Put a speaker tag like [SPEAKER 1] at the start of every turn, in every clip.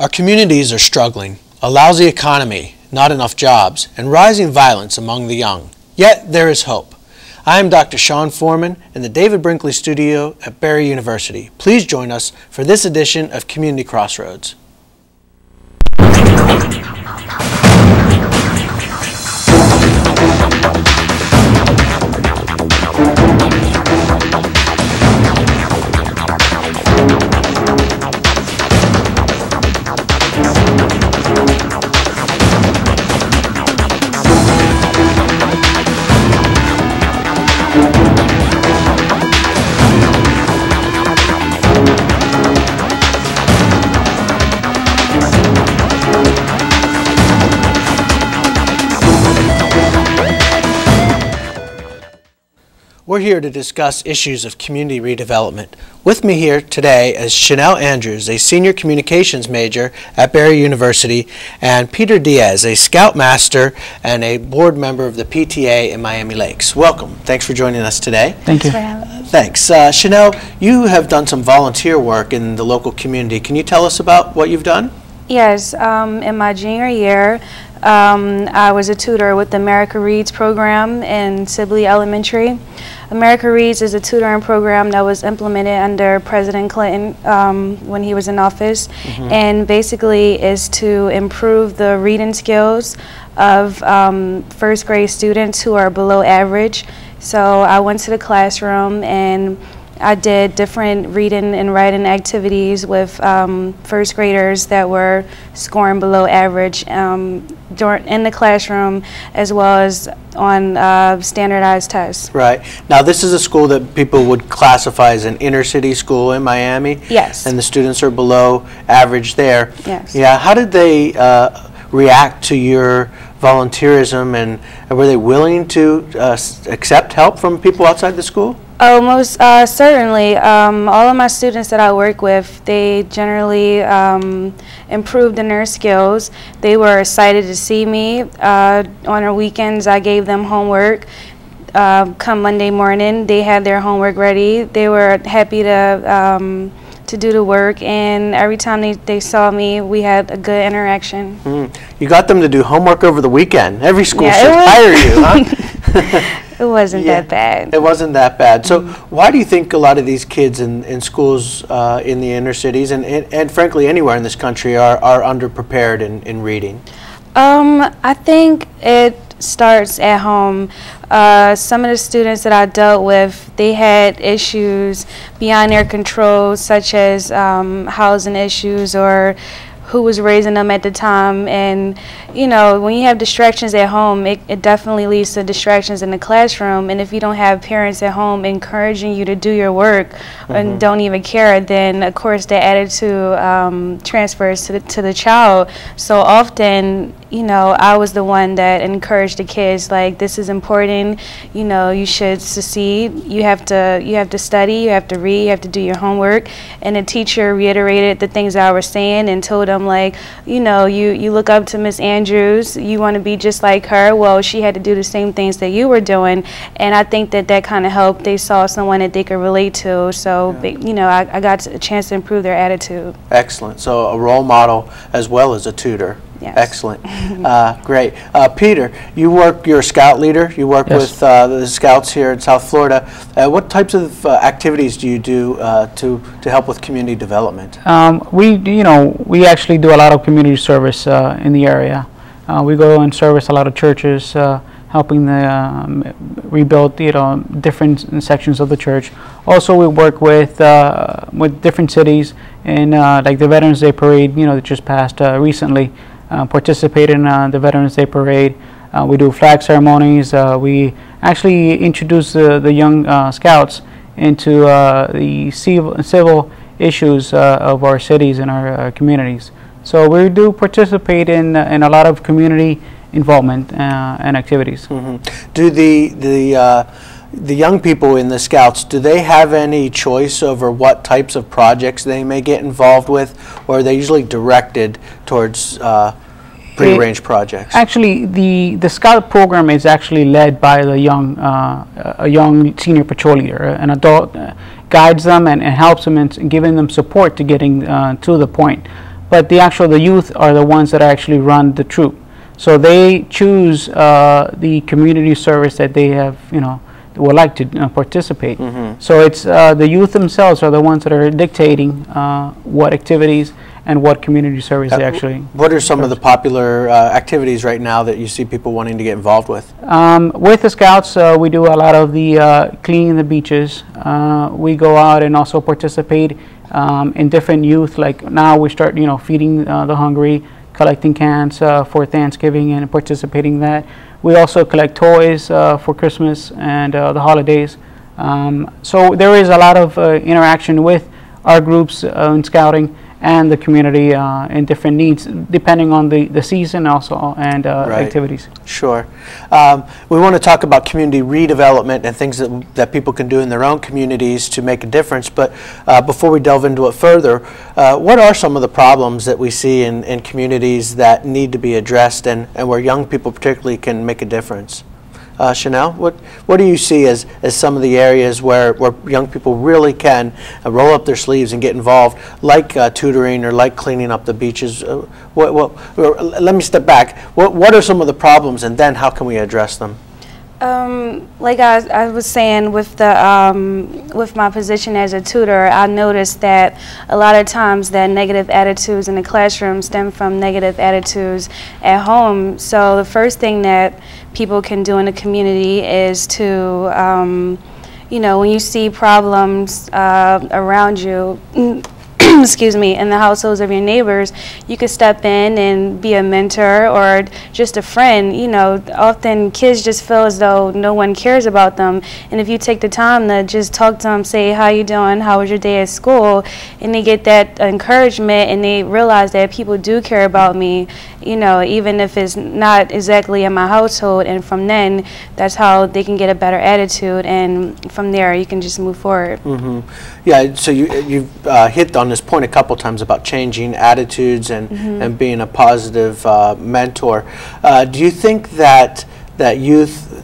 [SPEAKER 1] Our communities are struggling. A lousy economy, not enough jobs, and rising violence among the young. Yet there is hope. I am Dr. Sean Foreman in the David Brinkley Studio at Barry University. Please join us for this edition of Community Crossroads. We're here to discuss issues of community redevelopment. With me here today is Chanel Andrews, a senior communications major at Barry University, and Peter Diaz, a scoutmaster and a board member of the PTA in Miami Lakes. Welcome. Thanks for joining us today.
[SPEAKER 2] Thank you.
[SPEAKER 1] Thanks. Chanel, you have done some volunteer work in the local community. Can you tell us about what you've done?
[SPEAKER 3] Yes. In my junior year, I was a tutor with the America Reads program in Sibley Elementary. America Reads is a tutoring program that was implemented under President Clinton when he was in office, and basically is to improve the reading skills of first grade students who are below average. So I went to the classroom and I did different reading and writing activities with first graders that were scoring below average in the classroom, as well as on standardized tests.
[SPEAKER 1] Right. Now, this is a school that people would classify as an inner city school in Miami.
[SPEAKER 3] Yes.
[SPEAKER 1] And the students are below average there.
[SPEAKER 3] Yes.
[SPEAKER 1] Yeah. How did they react to your volunteerism, and were they willing to accept help from people outside the school?
[SPEAKER 3] Oh, most certainly. All of my students that I work with, they generally improved in their skills. They were excited to see me. On our weekends, I gave them homework. Come Monday morning, they had their homework ready. They were happy to do the work, and every time they saw me, we had a good interaction.
[SPEAKER 1] You got them to do homework over the weekend. Every school should hire you, huh?
[SPEAKER 3] It wasn't that bad.
[SPEAKER 1] It wasn't that bad. So why do you think a lot of these kids in schools in the inner cities and frankly anywhere in this country are underprepared in reading?
[SPEAKER 3] I think it starts at home. Some of the students that I dealt with, they had issues beyond their control, such as housing issues or who was raising them at the time. And you know, when you have distractions at home, it definitely leads to distractions in the classroom. And if you don't have parents at home encouraging you to do your work and don't even care, then of course that attitude transfers to the child. So often, you know, I was the one that encouraged the kids, like, this is important, you know, you should succeed, you have to study, you have to read, you have to do your homework. And the teacher reiterated the things I was saying and told them, like, you know, you look up to Miss Andrews, you want to be just like her. Well, she had to do the same things that you were doing, and I think that kind of helped. They saw someone that they could relate to, so you know, I got a chance to improve their attitude.
[SPEAKER 1] Excellent. So a role model as well as a tutor.
[SPEAKER 3] Yes.
[SPEAKER 1] Excellent. Great. Peter, you're a scout leader. You work with the scouts here in South Florida. What types of activities do you do to help with community development?
[SPEAKER 2] We actually do a lot of community service in the area. We go and service a lot of churches, helping rebuild different sections of the church. Also, we work with different cities, and like the Veterans Day Parade, that just passed recently. Participate in the Veterans Day Parade. We do flag ceremonies. We actually introduce the young scouts into the civil issues of our cities and our communities. So we do participate in a lot of community involvement and activities.
[SPEAKER 1] Do the young people in the Scouts, do they have any choice over what types of projects they may get involved with, or are they usually directed towards prearranged projects? Actually,
[SPEAKER 2] the Scout program is actually led by the a young senior patrol leader. An adult guides them and helps them in giving them support to getting to the point. but the youth are the ones that actually run the troop. So they choose the community service that they have, would like to participate. So it's the youth themselves are the ones that are dictating what activities and what community service they actually.
[SPEAKER 1] What are some of the popular activities right now that you see people wanting to get involved with?
[SPEAKER 2] With the Scouts, we do a lot of the cleaning the beaches. We go out and also participate in different youth. Like now we start, feeding the hungry, collecting cans for Thanksgiving and participating in that. We also collect toys for Christmas and the holidays. So there is a lot of interaction with our groups in Scouting and the community in different needs, depending on the season also and activities.
[SPEAKER 1] Sure. We want to talk about community redevelopment and things that people can do in their own communities to make a difference. But before we delve into it further, what are some of the problems that we see in communities that need to be addressed and where young people particularly can make a difference? Chanel, what do you see as some of the areas where young people really can roll up their sleeves and get involved, like tutoring or like cleaning up the beaches? Let me step back. What are some of the problems, and then how can we address them?
[SPEAKER 3] Like I was saying, with the with my position as a tutor, I noticed that a lot of times that negative attitudes in the classroom stem from negative attitudes at home. So the first thing that people can do in the community is to, when you see problems around you, excuse me, in the households of your neighbors, you could step in and be a mentor or just a friend. Often kids just feel as though no one cares about them, and if you take the time to just talk to them, say, how you doing, how was your day at school, and they get that encouragement and they realize that people do care about me, even if it's not exactly in my household, and from then that's how they can get a better attitude, and from there you can just move forward.
[SPEAKER 1] Yeah, so you've hit on this point a couple times about changing attitudes and being a positive mentor. Do you think that youth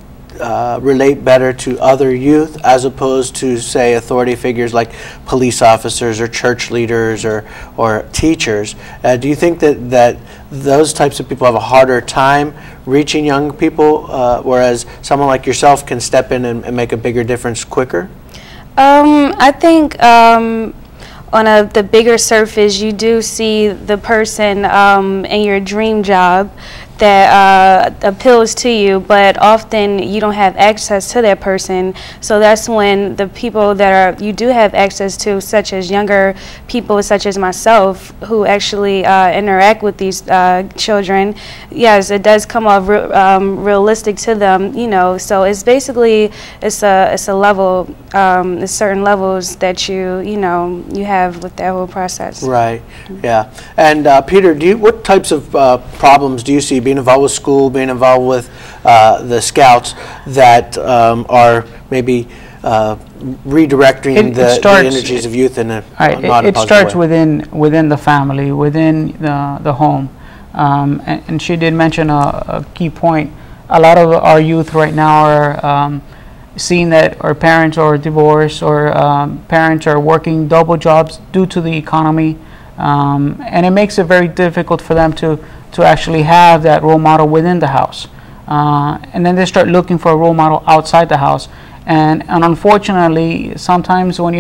[SPEAKER 1] relate better to other youth as opposed to, say, authority figures like police officers or church leaders or teachers? Do you think that those types of people have a harder time reaching young people, whereas someone like yourself can step in and make a bigger difference quicker?
[SPEAKER 3] I think on the bigger surface, you do see the person in your dream job that appeals to you, but often you don't have access to that person. So that's when the people that you do have access to, such as younger people such as myself, who actually interact with these children, yes, it does come off realistic to them, so it's basically it's a level, it's certain levels that you have with that whole process.
[SPEAKER 1] Right. Yeah. And Peter, what types of problems do you see being involved with school, being involved with the Scouts that are maybe redirecting the energies of youth in a not a positive way? It
[SPEAKER 2] starts within the family, within the home. And she did mention a key point. A lot of our youth right now are seeing that our parents are divorced, or parents are working double jobs due to the economy, and it makes it very difficult for them to actually have that role model within the house. And then they start looking for a role model outside the house. And unfortunately, sometimes when you